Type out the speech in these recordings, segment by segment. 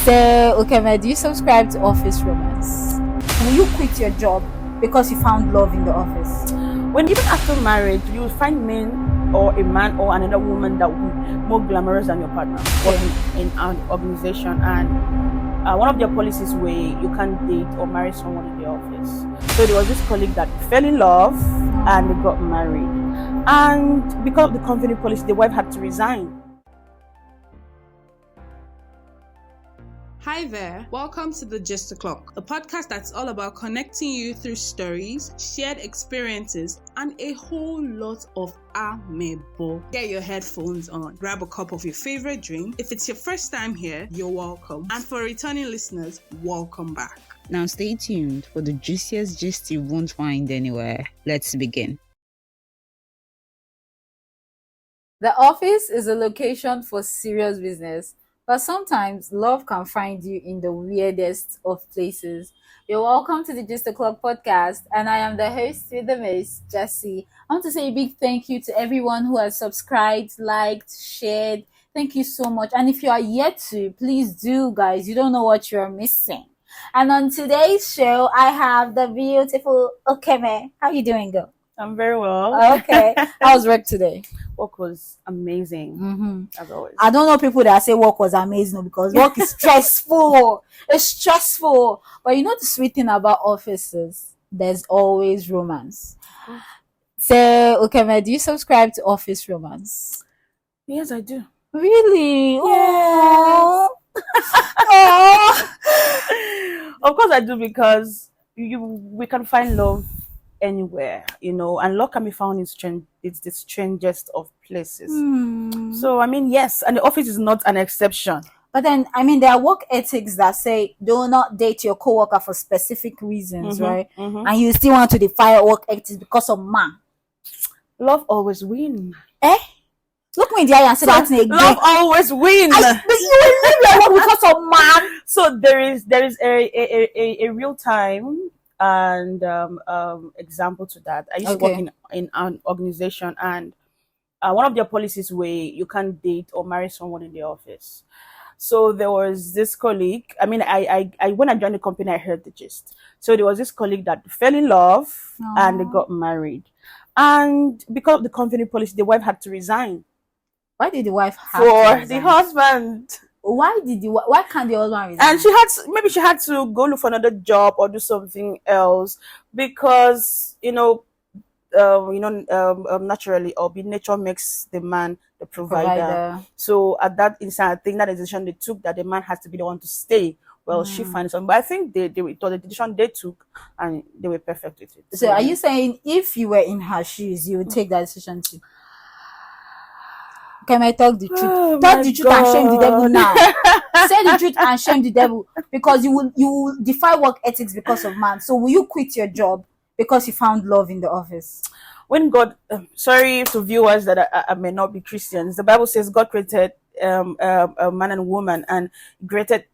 So, UKEME, do you subscribe to office romance? Will you quit your job because you found love in the office? When even after marriage, you will find men or a man or another woman that will be more glamorous than your partner working in an organization, and one of their policies where you can't date or marry someone in the office. So there was this colleague that fell in love and they got married, and because of the company policy, the wife had to resign. Hi there, welcome to the Just O'Clock, a podcast that's all about connecting you through stories, shared experiences, and a whole lot of amebo. Get your headphones on, grab a cup of your favorite drink. If it's your first time here, you're welcome. And for returning listeners, welcome back. Now stay tuned for the juiciest gist you won't find anywhere. Let's begin. The office is a location for serious business, but sometimes love can find you in the weirdest of places. You're welcome to the Just O'Clock podcast, and I am the host with the most, Jessie. I want to say a big thank you to everyone who has subscribed, liked, shared. Thank you so much. And if you are yet to, please do, guys. You don't know what you're missing. And on today's show, I have the beautiful UKEME. How you doing, girl? I'm very well. Okay. How was work today? Work was amazing, as always. I don't know people that say work was amazing because work is stressful. It's stressful. But you know the sweet thing about offices? There's always romance. So, UKEME, do you subscribe to office romance? Yes, I do. Really? Yes. Aww. Of course I do, because we can find love anywhere, and love can be found in it's the strangest of places. So I mean, yes, and the office is not an exception. But then, I mean, there are work ethics that say do not date your coworker for specific reasons, right? And you still want to defy work ethics because of man. Love always wins. Look me in the eye and say that thing again. Love always wins. But you will leave your work because of man. So there is a real time and example to that. I used to work in an organization, and one of their policies where you can't date or marry someone in the office. So there was this colleague. I mean, I when I joined the company, I heard the gist. So there was this colleague that fell in love and they got married, and because of the company policy, the wife had to resign. Why did the wife have for to resign? The husband? Why can't the husband resign? And maybe she had to go look for another job or do something else, because naturally, or nature makes the man the provider. So at that instant, I think that decision they took, that the man has to be the one to stay. Well, she finds something, but I think it was the decision they took, and they were perfect with it. So are you saying if you were in her shoes, you would take that decision too? Can I talk the truth? Talk the truth and shame the devil now. Say the truth and shame the devil, because you will defy work ethics because of man. So will you quit your job because you found love in the office? When God, sorry to viewers that I may not be Christians, the Bible says God created a man and woman, and created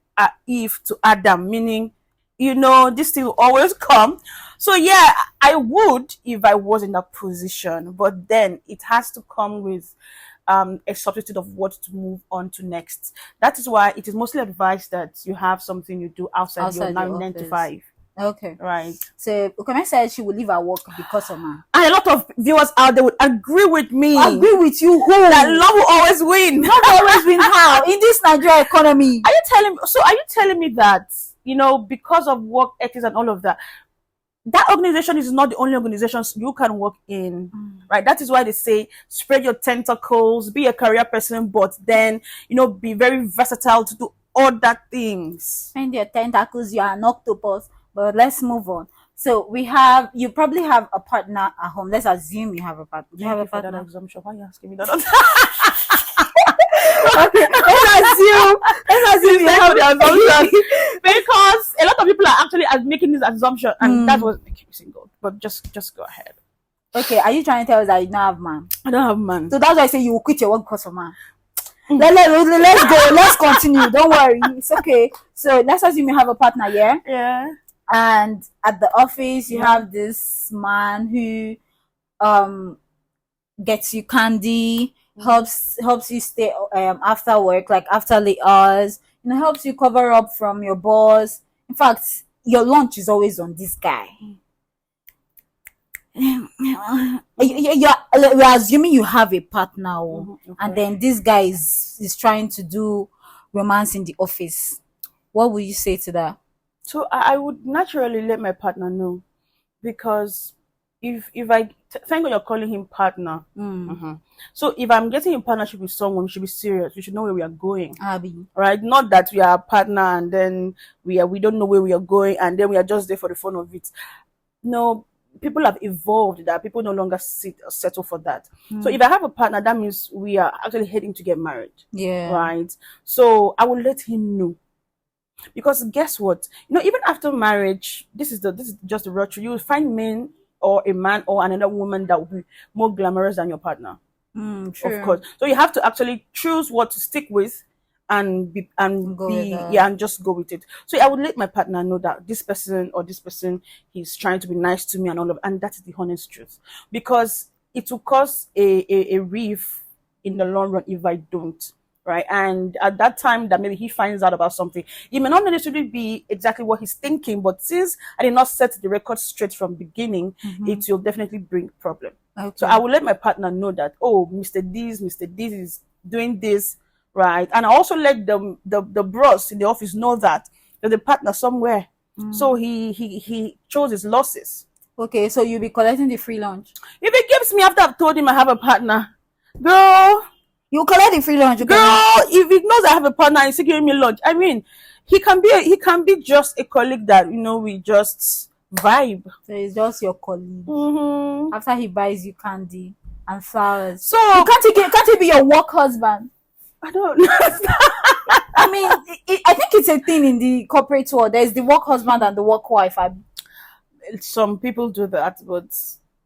Eve to Adam, meaning, this thing will always come. So yeah, I would if I was in that position, but then it has to come with a substitute of what to move on to next. That is why it is mostly advised that you have something you do outside your 9 to 5. Okay. Right. So UKEME said she will leave her work because of man. And a lot of viewers out there would agree with me. Agree with you? Who? That love will always win. Love will always win how? In this Nigeria economy. Are you telling me that, because of work ethics and all of that, that organization is not the only organization you can work in, right? That is why they say spread your tentacles, be a career person, but then, be very versatile to do other things. Spend your tentacles, you are an octopus. But let's move on. So you probably have a partner at home. Let's assume you have a partner. Do you have a partner? That assumption. Why are you asking me that? Okay, let's assume you have the assumption. Because a lot of people are actually making this assumption, and that was making me single. But just go ahead. Okay, are you trying to tell us that you don't have man? I don't have man. So that's why I say you will quit your work because of man. Let's go. Let's continue. Don't worry. It's okay. So let's assume you have a partner, yeah? Yeah. And at the office, you have this man who gets you candy, helps you stay after work, like after late hours. helps you cover up from your boss. In fact, your lunch is always on this guy. We're assuming you have a partner, and then this guy is trying to do romance in the office. What would you say to that? So I would naturally let my partner know, because if I thank God you're calling him partner. So if I'm getting in partnership with someone, we should be serious. We should know where we are going. Abby. Right? Not that we are a partner and then we don't know where we are going and then we are just there for the fun of it. No, people have evolved that people no longer settle for that. So if I have a partner, that means we are actually heading to get married. Yeah. Right. So I will let him know. Because guess what? Even after marriage, this is just the real truth. You will find men or a man or another woman that will be more glamorous than your partner. True. Of course. So you have to actually choose what to stick with and just go with it. So I would let my partner know that this person he's trying to be nice to me and all of, and that is the honest truth. Because it will cause a rift in the long run if I don't. Right. And at that time that maybe he finds out about something, it may not necessarily be exactly what he's thinking, but since I did not set the record straight from beginning, it will definitely bring problem. Okay. So I will let my partner know that, oh, Mr. This is doing this, right? And I also let the bros in the office know that there's a partner somewhere. So he chose his losses. Okay, so you'll be collecting the free lunch. If he gives me after I've told him I have a partner, girl, you collect the free lunch. Girl, if he knows I have a partner and he's giving me lunch, I mean, he can be just a colleague that we just vibe. So it's just your colleague. After he buys you candy and flowers, so can't he be your work husband? I don't know. I mean, I think it's a thing in the corporate world. There's the work husband and the work wife. Some people do that, but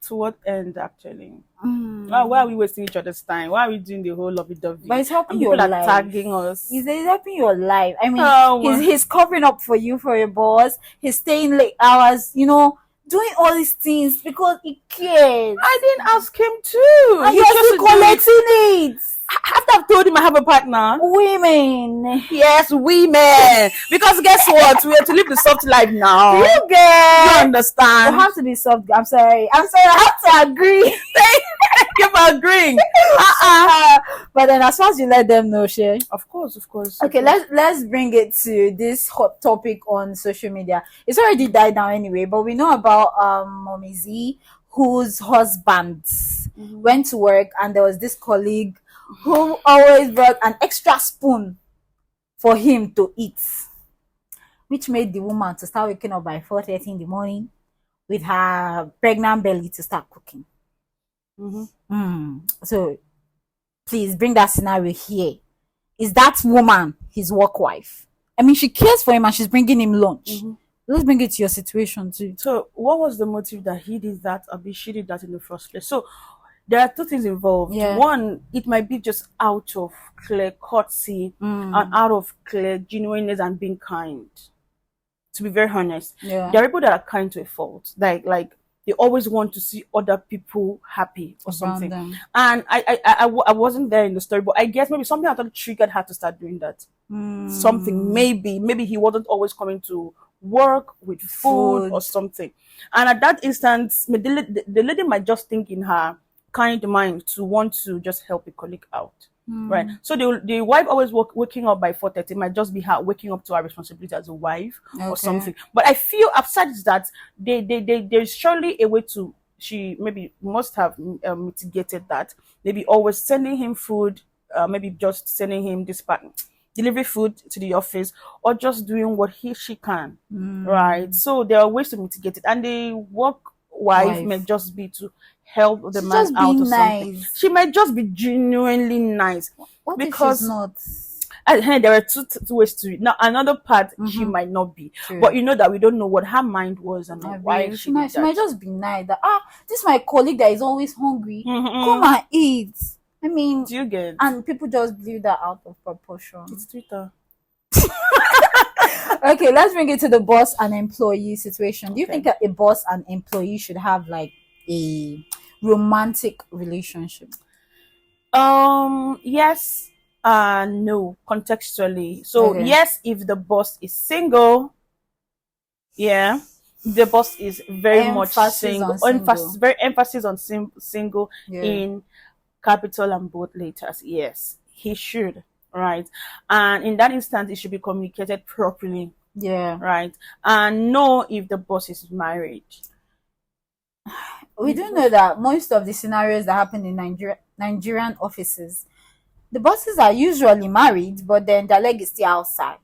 to what end, actually? Why are we wasting each other's time? Why are we doing the whole lovey-dovey? But it's helping your life. People are tagging us. It's helping your life. I mean, he's covering up for you, for your boss. He's staying late hours, doing all these things because he cares. I didn't ask him to. And you're still collecting it. After I've told him I have a partner. Women. Yes, women. Because guess what? We have to live the soft life now. You get. You understand? You have to be soft. I'm sorry. I have to agree. Thank you for agreeing. But then as far as you let them know, Shay. Of course. Okay, let's bring it to this hot topic on social media. It's already died down anyway, but we know about Mommy Z, whose husband went to work, and there was this colleague who always brought an extra spoon for him to eat, which made the woman to start waking up by 4:30 in the morning with her pregnant belly to start cooking. So please bring that scenario here. Is that woman his work wife? I mean, she cares for him and she's bringing him lunch. Let's bring it to your situation too. So what was the motive that he did that, or she did that in the first place? So there are two things involved. Yeah. One, it might be just out of clear courtesy and out of clear genuineness and being kind. To be very honest, Yeah. there are people that are kind to a fault. Like they always want to see other people happy or something. them. And I wasn't there in the story, but I guess maybe something actually triggered her to start doing that. Something maybe he wasn't always coming to work with food or something. And at that instance, the lady might just think in her kind mind to want to just help a colleague out. Right. So the wife always waking up by 4:30 might just be her waking up to her responsibility as a wife or something. But I feel outside that there's surely a way to, she maybe must have mitigated that. Maybe always sending him food, maybe just sending him delivery food to the office, or just doing what she can. Right. So there are ways to mitigate it, and the work wife may just be to help the man out or something. She might just be genuinely nice. What because if she's not? There are two ways to it. Now another part, she might not be. True. But that we don't know what her mind was and why she might just be nice. That this is my colleague that is always hungry. Come and eat. I mean, do you get? And people just believe that out of proportion. It's Twitter. Okay, let's bring it to the boss and employee situation. Do you think that a boss and employee should have like a romantic relationship? Yes No, contextually. So Okay. yes, if the boss is single, yeah, the boss is very much Emphasis single. on single. Very emphasis on single Yeah. in capital and bold letters. Yes, he should. Right. And in that instance, it should be communicated properly. Yeah. Right. And know if the boss is married. We do know that most of the scenarios that happen in Nigerian offices, the bosses are usually married, but then their leg is still outside.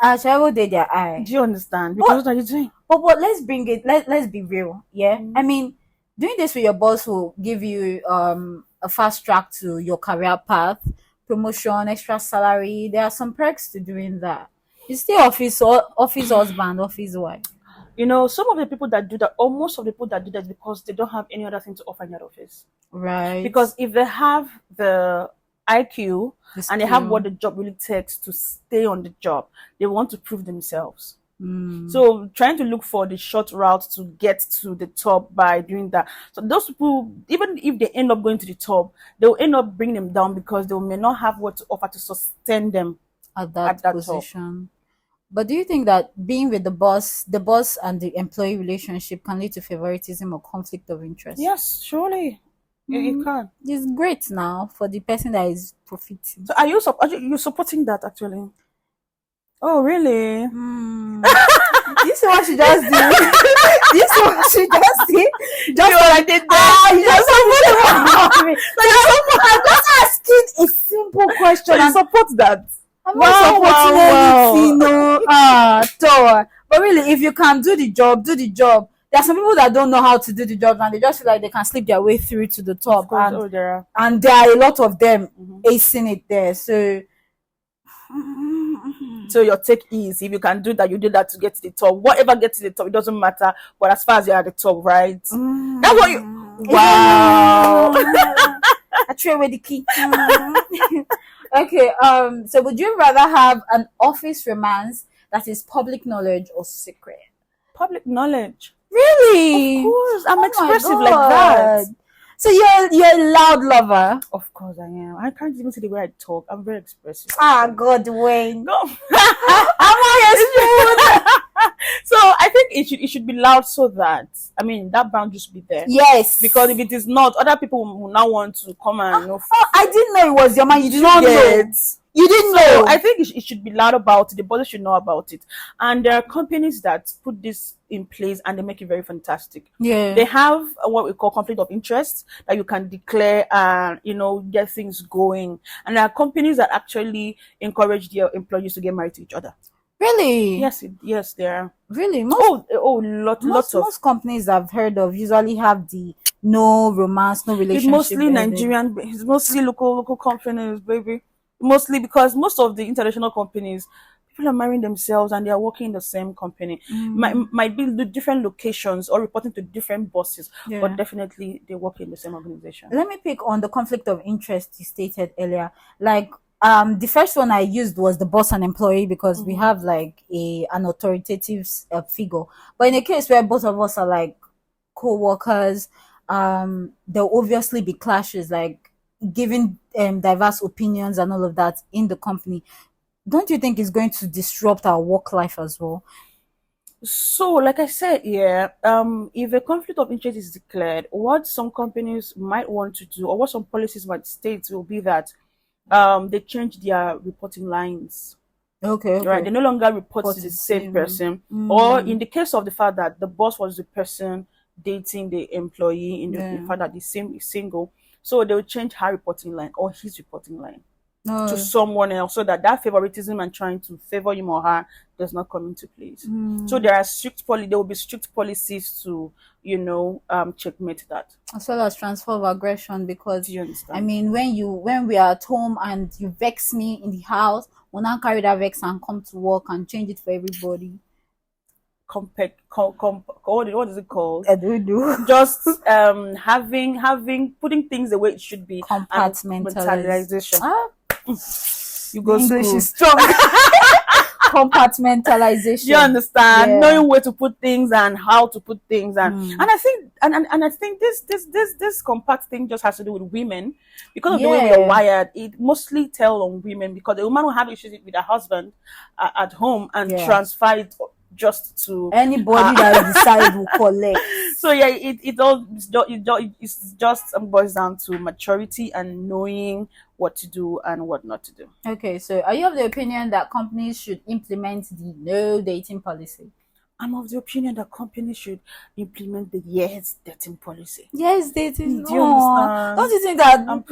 Shawo did their eye. Do you understand? Because what are you doing? But let's bring it. Let's be real. Yeah, I mean, doing this with your boss will give you a fast track to your career path, promotion, extra salary. There are some perks to doing that. It's still office husband, office wife. You know, some of the people that do that, or most of the people that do that, is because they don't have any other thing to offer in that office. Right. Because if they have the IQ and they have skill. what the job really takes to stay on the job, they want to prove themselves. Mm. So trying to look for the short route to get to the top by doing that. So those people, even if they end up going to the top, they'll end up bringing them down because they may not have what to offer to sustain them At that top. position. But do you think that being with the boss and the employee relationship can lead to favoritism or conflict of interest? Yes, surely. It can. It's great now for the person that is profiting. So are you supporting that actually? Oh, really? This is what she just did. This is what she just did. Just what I did there. you just support me. I'm just asking a simple question. So you support that? I'm not supporting anything, no. But really, if you can do the job, do the job. There are some people that don't know how to do the job and they just feel like they can sleep their way through to the top. Of course, there are. And there are a lot of them acing it there. So your take is, if you can do that, you do that to get to the top. Whatever gets to the top, it doesn't matter. But as far as you're at the top, right? That's what you. Wow. I threw away the key. Okay. So would you rather have an office romance that is public knowledge or secret? Public knowledge. Really? Of course, I'm my expressive God. like that. So you're a loud lover. Of course I am. I can't even see the way I talk. I'm very expressive. God, Wayne. No. Am I a spoon? So I think it should be loud so that that boundary should be there. Yes. Because if it is not, other people will now want to come and I didn't know it was your man. You did not know. You didn't know. I think it should be loud about it. The body should know about it. And there are companies that put this in place and they make it very fantastic. Yeah. They have what we call conflict of interest that you can declare and, get things going. And there are companies that actually encourage their employees to get married to each other. Really? Yes, there are. Really? Most companies I've heard of usually have the no romance, no relationship. It's mostly Nigerian. It's mostly local companies, baby. Mostly because most of the international companies, people are marrying themselves and they are working in the same company. Might be different locations or reporting to different bosses, but definitely they work in the same organization. Let me pick on the conflict of interest you stated earlier. Like the first one I used was the boss and employee because we have like an authoritative figure. But in a case where both of us are like co-workers, there'll obviously be clashes, like giving diverse opinions and all of that in the company. Don't you think it's going to disrupt our work life as well? So, like I said, if a conflict of interest is declared, what some companies might want to do, or what some policies might state, will be that they change their reporting lines. Okay. Right. They no longer report to the same person. Or in the case of the fact that the boss was the person dating the employee, in the fact that the same is single, so they will change her reporting line or his reporting line to someone else, so that favoritism and trying to favor him or her does not come into place. So there will be strict policies to checkmate that, as well as transfer of aggression. Because do you understand? when we are at home and you vex me in the house, we'll not carry that vex and come to work and change it for everybody. What is it called? I don't know. Just putting things the way it should be. Compartmentalization. You go English school. is strong. Compartmentalization. Do you understand? Yeah. Knowing where to put things and how to put things, and Mm. and I think and I think this compact thing just has to do with women because of the way we are Yeah. wired. It mostly tell on women because the woman will have issues with her husband at home and Yeah. transfer it just to Anybody that decide will collect. so yeah, it's just boils down to maturity and knowing what to do and what not to do. Okay, so are you of the opinion that companies should implement the no dating policy? I'm of the opinion that companies should implement the yes dating policy. Yes, dating. Do you understand? Don't you think that I'm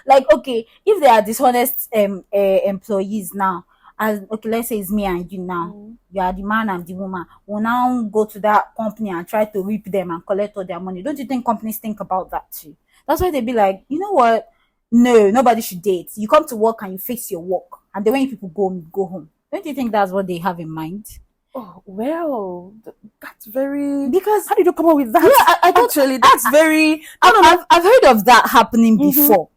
like okay, if they are dishonest employees now, as okay, let's say it's me and you now, you are the man and the woman, will now go to that company and try to reap them and collect all their money. Don't you think companies think about that too? That's why they be like, you know what? No, nobody should date. You come to work and you fix your work, and then when you people go home. Don't you think that's what they have in mind? Oh well, that's very. Because How did you come up with that? yeah, I thought Actually, that's very. I've heard of that happening before.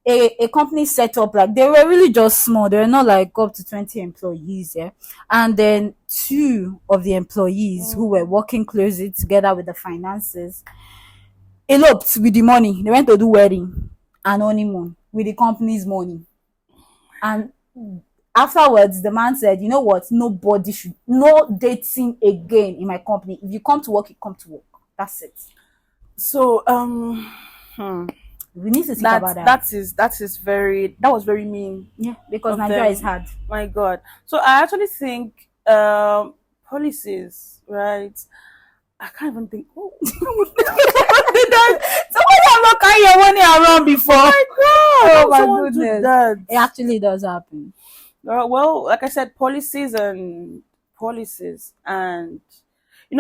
A company set up, like they were really just small. They were not like up to 20 employees, yeah. And then 2 of the employees who were working closely together with the finances eloped with the money. They went to do wedding and honeymoon with the company's money. And afterwards, the man said, you know what? No dating again in my company. If you come to work, you come to work. That's it. So We need to think about that. that was very mean. Yeah, because of Nigeria them. is hard. My God. So I actually think policies, right? I can't even think. Oh, Somebody have not carried your money around before. my God! Oh my Someone do goodness. that. It actually does happen. Well, like I said, policies, and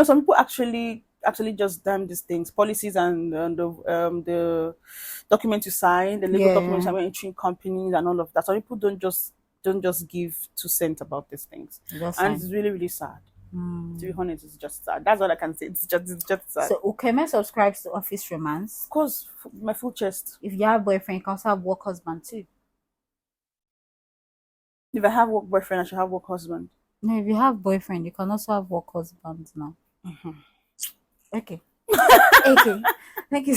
some people actually just damn these things, policies and the documents you sign, the legal Yeah. documents when entering companies and all of that. Some people don't just give 2 cents about these things, That's and fine. it's really really sad. To be honest, it's just sad. That's all I can say. It's just sad. So UKEME subscribes to Office Romance. Of course, my full chest. If you have boyfriend, you can also have work husband too. If I have work boyfriend, I should have work husband. No, if you have boyfriend, you can also have work husband now. Okay. Okay. Thank you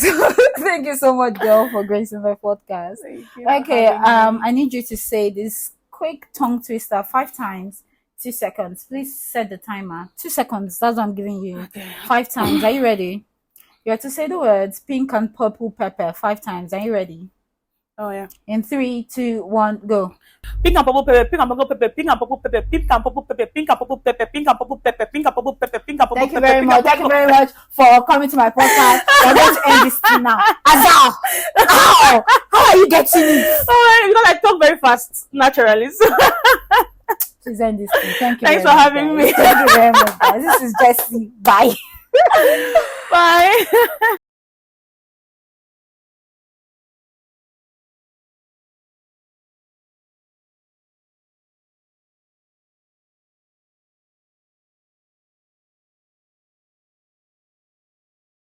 so much, girl, for gracing my podcast. Thank you. Okay, I need you to say this quick tongue twister 5 times, 2 seconds. Please set the timer. 2 seconds. That's what I'm giving you. Okay. 5 times. Are you ready? You have to say the words pink and purple pepper 5 times. Are you ready? Oh yeah. In 3, 2, 1, go. Pink and purple pepper, pink and purple pepper, pink and purple pepper, pink and purple pepper, pink and purple pepper, pink and purple pepper, pink and purple pepper, pink and purple Thank you pepper. very much. Thank you very much for coming to my podcast. We're going to end this thing now. Azal! How are you getting it? Alright, because I talk very fast naturally. So Please end this thing. Thank you. Thanks very for much, having guys. me. Thank you very much, guys. This is Jessie. Bye. bye.